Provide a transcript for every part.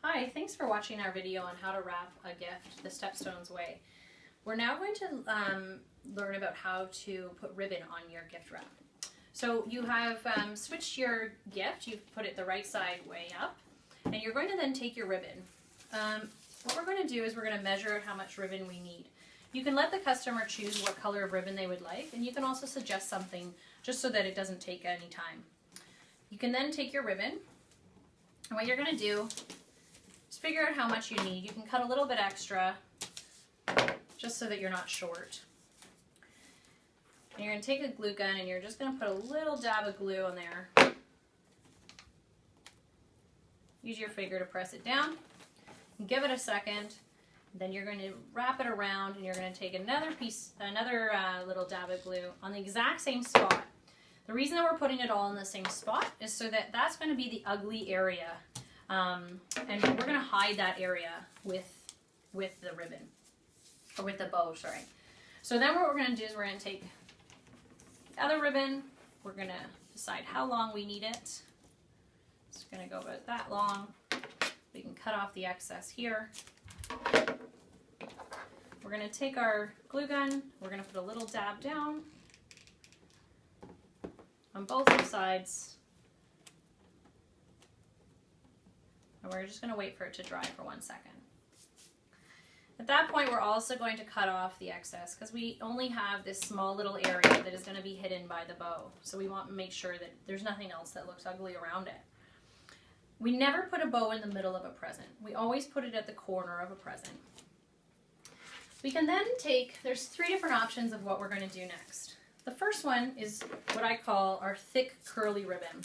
Hi, thanks for watching our video on how to wrap a gift the StepStones way. We're now going to learn about how to put ribbon on your gift wrap. So you have switched your gift, you've put it the right side way up, and you're going to then take your ribbon. What we're going to do is we're going to measure how much ribbon we need. You can let the customer choose what color of ribbon they would like, and you can also suggest something just so that it doesn't take any time. You can then take your ribbon, and what you're going to do is figure out how much you need. You can cut a little bit extra just so that you're not short. And you're going to take a glue gun and you're just going to put a little dab of glue on there. Use your finger to press it down. And give it a second. Then you're going to wrap it around and you're going to take another little dab of glue on the exact same spot. The reason that we're putting it all in the same spot is so that that's going to be the ugly area. And we're going to hide that area with the ribbon, or with the bow, sorry. So then what we're going to do is we're going to take the other ribbon, we're going to decide how long we need it. It's going to go about that long. We can cut off the excess here. We're going to take our glue gun, we're going to put a little dab down on both the sides. And we're just going to wait for it to dry for 1 second. At that point, we're also going to cut off the excess because we only have this small little area that is going to be hidden by the bow. So we want to make sure that there's nothing else that looks ugly around it. We never put a bow in the middle of a present. We always put it at the corner of a present. We can then take, there's 3 different options of what we're going to do next. The first one is what I call our thick curly ribbon.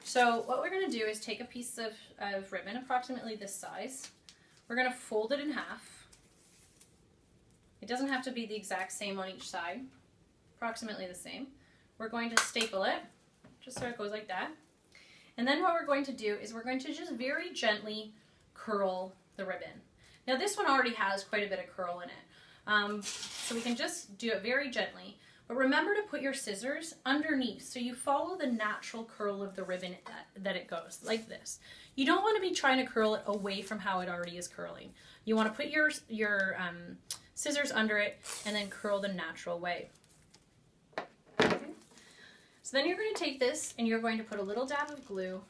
So what we're going to do is take a piece of ribbon, approximately this size. We're going to fold it in half. It doesn't have to be the exact same on each side, approximately the same. We're going to staple it, just so it goes like that. And then what we're going to do is we're going to just very gently curl the ribbon. Now this one already has quite a bit of curl in it, so we can just do it very gently. But remember to put your scissors underneath so you follow the natural curl of the ribbon that it goes, like this. You don't want to be trying to curl it away from how it already is curling. You want to put your scissors under it and then curl the natural way. Okay. So then you're going to take this and you're going to put a little dab of glue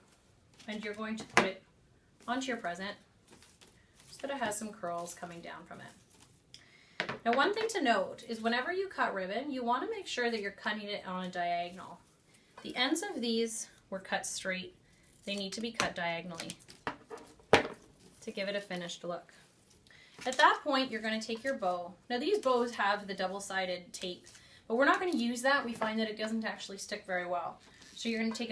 and you're going to put it onto your present so that it has some curls coming down from it. Now one thing to note is whenever you cut ribbon, you want to make sure that you're cutting it on a diagonal. The ends of these were cut straight. They need to be cut diagonally to give it a finished look. At that point, you're going to take your bow. Now these bows have the double-sided tape, but we're not going to use that. We find that it doesn't actually stick very well. So you're going to take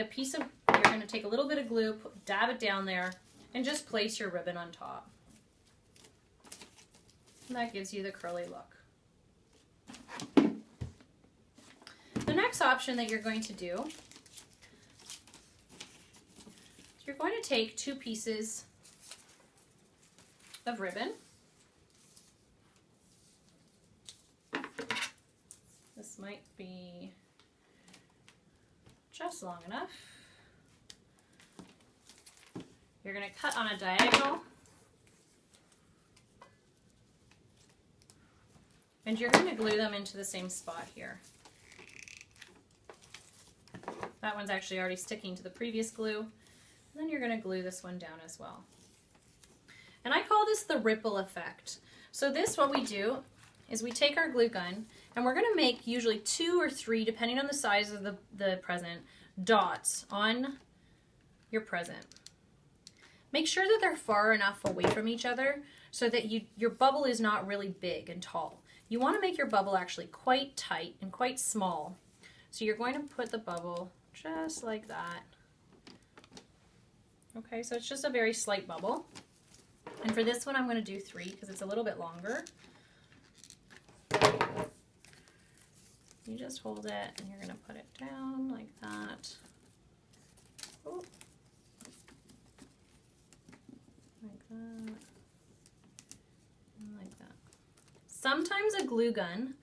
a little bit of glue, dab it down there, and just place your ribbon on top. And that gives you the curly look. The next option that you're going to do is you're going to take 2 pieces of ribbon. This might be just long enough. You're going to cut on a diagonal. And you're going to glue them into the same spot here. That one's actually already sticking to the previous glue. And then you're going to glue this one down as well. And I call this the ripple effect. So this, what we do, is we take our glue gun, and we're going to make usually 2 or 3, depending on the size of the present, dots on your present. Make sure that they're far enough away from each other so that your bubble is not really big and tall. You want to make your bubble actually quite tight and quite small. So you're going to put the bubble just like that. Okay, so it's just a very slight bubble. And for this one, I'm going to do 3 because it's a little bit longer. You just hold it and you're going to put it down like that. Oh. Like that. And like that. Sometimes a glue gun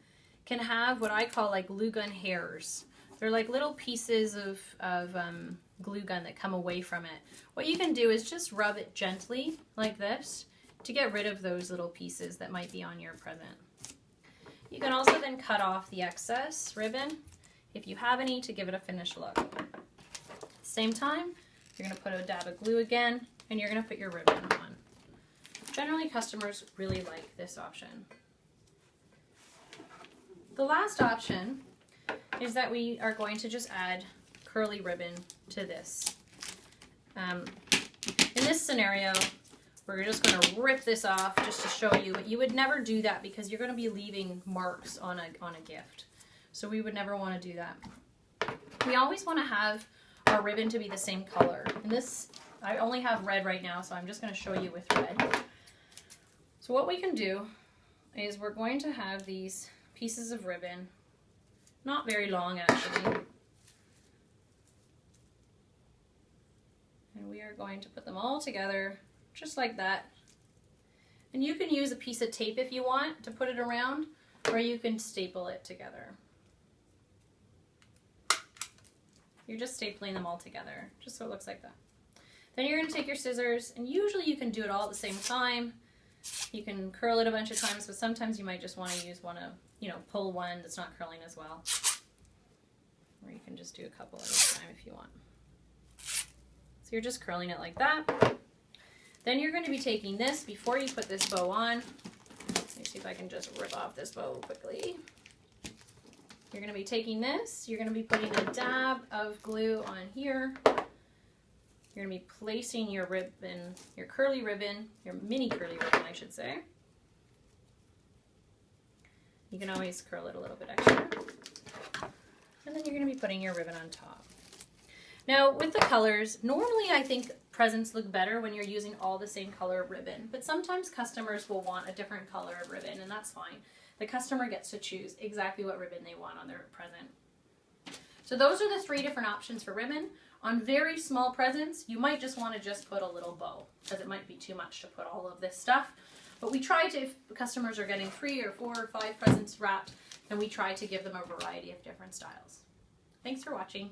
can have what I call like glue gun hairs. They're like little pieces of glue gun that come away from it. What you can do is just rub it gently like this to get rid of those little pieces that might be on your present. You can also then cut off the excess ribbon if you have any to give it a finished look. Same time, you're going to put a dab of glue again, and you're going to put your ribbon on. Generally, customers really like this option. The last option is that we are going to just add curly ribbon to this. In this scenario, we're just going to rip this off just to show you, but you would never do that because you're going to be leaving marks on a gift. So we would never want to do that. We always want to have our ribbon to be the same color. And this, I only have red right now, so I'm just going to show you with red. So what we can do is we're going to have these pieces of ribbon, not very long actually. And we are going to put them all together just like that. And you can use a piece of tape if you want to put it around, or you can staple it together. You're just stapling them all together, just so it looks like that. Then you're going to take your scissors, and usually you can do it all at the same time. You can curl it a bunch of times, but sometimes you might just want to use one of, pull one that's not curling as well. Or you can just do a couple at a time if you want. So you're just curling it like that. Then you're going to be taking this before you put this bow on. Let me see if I can just rip off this bow quickly. You're going to be taking this, you're going to be putting a dab of glue on here. You're going to be placing your ribbon, your curly ribbon, your mini curly ribbon, I should say. You can always curl it a little bit extra. And then you're going to be putting your ribbon on top. Now, with the colors, normally I think presents look better when you're using all the same color of ribbon, but sometimes customers will want a different color of ribbon, and that's fine. The customer gets to choose exactly what ribbon they want on their present. So those are the 3 different options for ribbon. On very small presents, you might just want to just put a little bow, because it might be too much to put all of this stuff. But we try to, if customers are getting 3 or 4 or 5 presents wrapped, then we try to give them a variety of different styles. Thanks for watching.